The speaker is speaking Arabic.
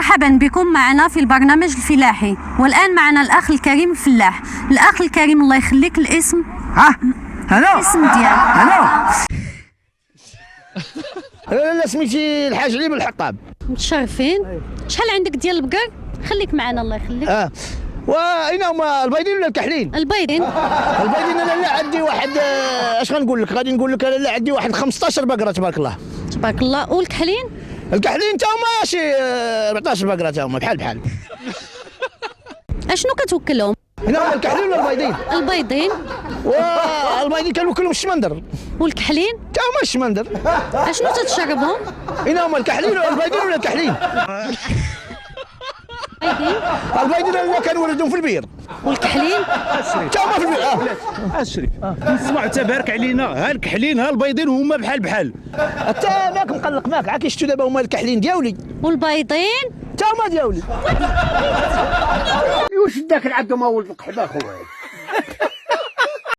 مرحبا بكم معنا في البرنامج الفلاحي، والآن معنا الأخ الكريم الفلاح. الأخ الكريم الله يخليك، الاسم؟ أنا الاسم ديالك؟ أنا لا سميتي الحاج علي بالحطاب. متشرفين. شحال عندك ديال البقر؟ خليك معنا الله يخليك. واين هما البيضين ولا الكحلين؟ البيضين. البيضين انا لا عندي واحد اش غنقول لك، غادي نقول لك انا لا عندي واحد 15 بقره تبارك الله. تبارك الله. والكحلين؟ الكحلين تا هما شي 14 بقره تا هما بحال. اشنو كتوكلهم؟ هنا هما الكحلين ولا البيضين؟ البيضين. والبيضين كنوكلهم الشمندر. والكحلين؟ تا هما الشمندر. اشنو تتشربهم؟ هنا هما الكحلين ولا البيضين ولا الكحلين؟ البيضين اللي كنولدهم في البير. والكحلين؟ تا هما في البير. الشريف نسمع تبارك علينا، ها الكحلين ها البيضين هما بحال. انت ماك مقلق ماك، عا كيشتو دابا هما الكحلين دياولي والبيضين؟ تا هما دياولي. واش داك العبد ما ولد القحبه خويا.